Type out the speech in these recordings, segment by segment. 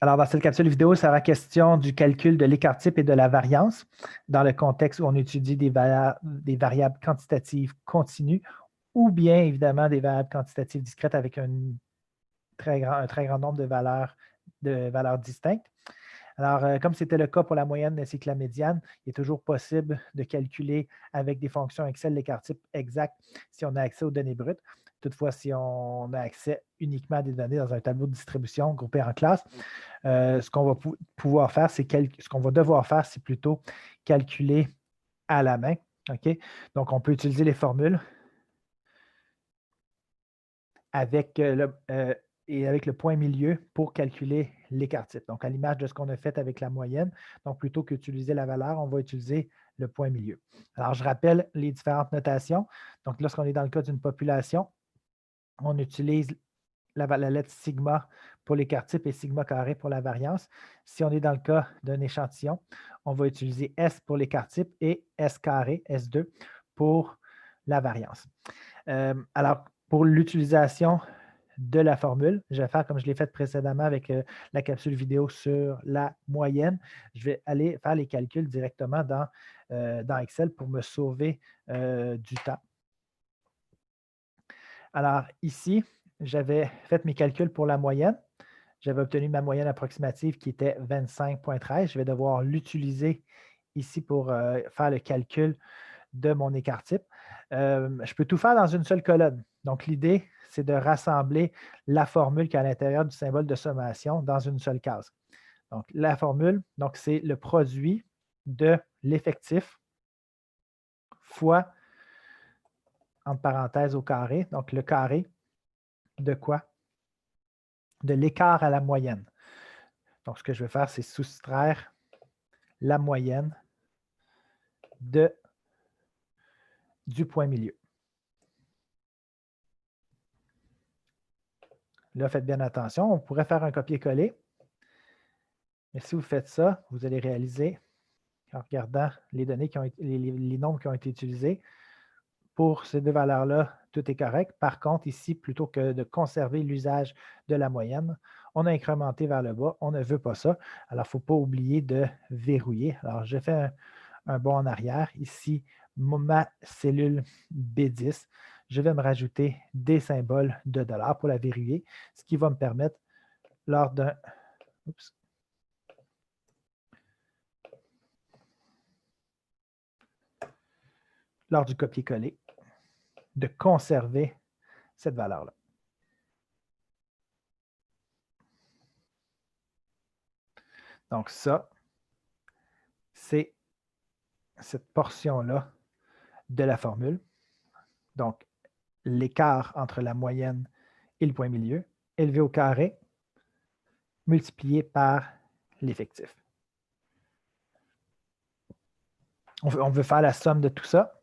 Alors, dans cette capsule vidéo, ça sera question du calcul de l'écart-type et de la variance dans le contexte où on étudie des variables quantitatives continues ou bien, évidemment, des variables quantitatives discrètes avec un très grand nombre de valeurs distinctes. Alors, comme c'était le cas pour la moyenne ainsi que la médiane, il est toujours possible de calculer avec des fonctions Excel l'écart-type exact si on a accès aux données brutes. Toutefois, si on a accès uniquement à des données dans un tableau de distribution groupé en classes, ce qu'on va pouvoir faire, ce qu'on va devoir faire, c'est plutôt calculer à la main. OK? Donc, on peut utiliser les formules avec le point milieu pour calculer l'écart-type. Donc, à l'image de ce qu'on a fait avec la moyenne, donc plutôt qu'utiliser la valeur, on va utiliser le point milieu. Alors, je rappelle les différentes notations. Donc, lorsqu'on est dans le cas d'une population, on utilise la lettre sigma pour l'écart-type et sigma carré pour la variance. Si on est dans le cas d'un échantillon, on va utiliser S pour l'écart-type et S carré, S2, pour la variance. Alors, pour l'utilisation de la formule, je vais faire comme je l'ai fait précédemment avec la capsule vidéo sur la moyenne. Je vais aller faire les calculs directement dans Excel pour me sauver du temps. Alors, ici, j'avais fait mes calculs pour la moyenne. J'avais obtenu ma moyenne approximative qui était 25,13. Je vais devoir l'utiliser ici pour faire le calcul de mon écart-type. Je peux tout faire dans une seule colonne. Donc, l'idée, c'est de rassembler la formule qui est à l'intérieur du symbole de sommation dans une seule case. Donc, la formule, c'est le produit de l'effectif fois, entre parenthèses, au carré. Donc, le carré de quoi? De l'écart à la moyenne. Donc, ce que je vais faire, c'est soustraire la moyenne du point milieu. Là, faites bien attention. On pourrait faire un copier-coller. Mais si vous faites ça, vous allez réaliser, en regardant les données les nombres qui ont été utilisés, pour ces deux valeurs-là, tout est correct. Par contre, ici, plutôt que de conserver l'usage de la moyenne, on a incrémenté vers le bas. On ne veut pas ça. Alors, il ne faut pas oublier de verrouiller. Alors, je fais un bond en arrière. Ici, ma cellule B10. Je vais me rajouter des symboles de dollars pour la verrouiller, ce qui va me permettre, lors d'un... Oups. Lors du copier-coller, de conserver cette valeur-là. Donc ça, c'est cette portion-là de la formule. Donc, l'écart entre la moyenne et le point milieu, élevé au carré, multiplié par l'effectif. On veut faire la somme de tout ça.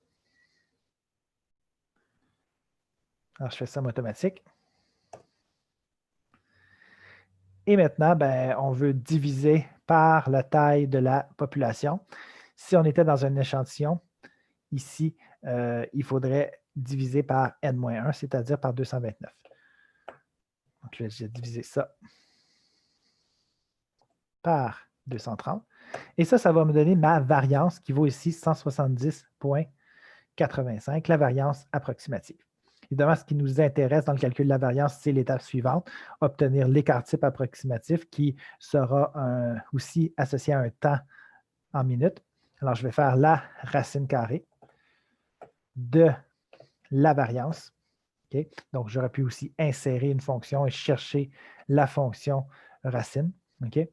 Alors, je fais somme automatique. Et maintenant, on veut diviser par la taille de la population. Si on était dans un échantillon, ici, il faudrait diviser par n-1, c'est-à-dire par 229. Donc, je vais diviser ça par 230. Et ça va me donner ma variance qui vaut ici 170,85, la variance approximative. Évidemment, ce qui nous intéresse dans le calcul de la variance, c'est l'étape suivante, obtenir l'écart-type approximatif qui sera aussi associé à un temps en minutes. Alors, je vais faire la racine carrée de la variance. Okay? Donc, j'aurais pu aussi insérer une fonction et chercher la fonction racine. Okay?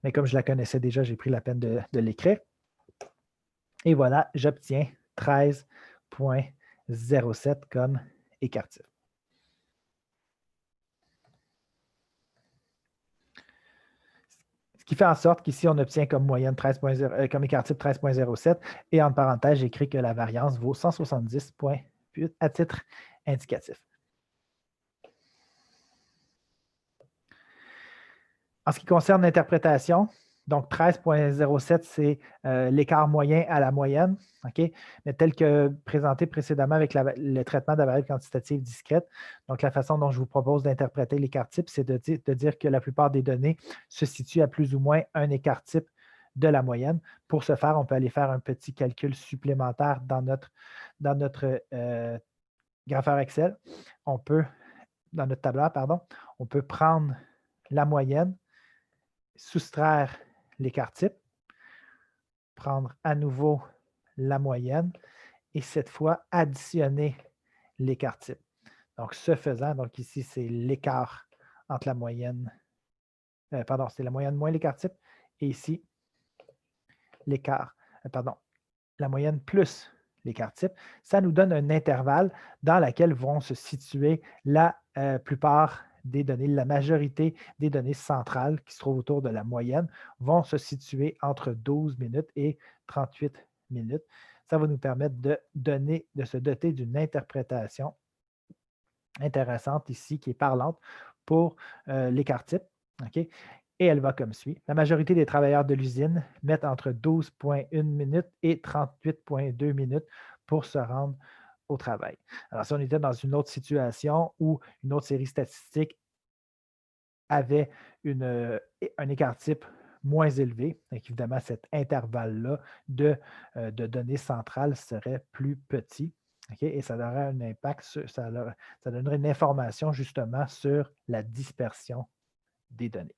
Mais comme je la connaissais déjà, j'ai pris la peine de l'écrire. Et voilà, j'obtiens 13,07 comme écart-type. Ce qui fait en sorte qu'ici, on obtient comme moyenne comme écart-type 13,07 et entre parenthèses, j'écris que la variance vaut 170,8 à titre indicatif. En ce qui concerne l'interprétation, Donc, 13,07, c'est l'écart moyen à la moyenne, OK? Mais tel que présenté précédemment avec le traitement de la variable quantitative discrète. Donc, la façon dont je vous propose d'interpréter l'écart type, c'est de dire que la plupart des données se situent à plus ou moins un écart type de la moyenne. Pour ce faire, on peut aller faire un petit calcul supplémentaire dans notre grapheur Excel. Dans notre tableur, pardon, on peut prendre la moyenne, soustraire l'écart type, prendre à nouveau la moyenne et cette fois additionner l'écart type. Donc, ce faisant, donc ici, c'est l'écart entre la moyenne, pardon, c'est la moyenne moins l'écart type, et ici, l'écart, pardon, la moyenne plus l'écart type. Ça nous donne un intervalle dans lequel vont se situer la plupart des données, la majorité des données centrales qui se trouvent autour de la moyenne vont se situer entre 12 minutes et 38 minutes. Ça va nous permettre de se doter d'une interprétation intéressante ici, qui est parlante pour l'écart type. OK? Et elle va comme suit. La majorité des travailleurs de l'usine mettent entre 12,1 minutes et 38,2 minutes pour se rendre au travail. Alors, si on était dans une autre situation où une autre série statistique avait un écart type moins élevé, donc évidemment, cet intervalle-là de données centrales serait plus petit. Okay? Et ça aurait un impact, ça donnerait une information justement sur la dispersion des données.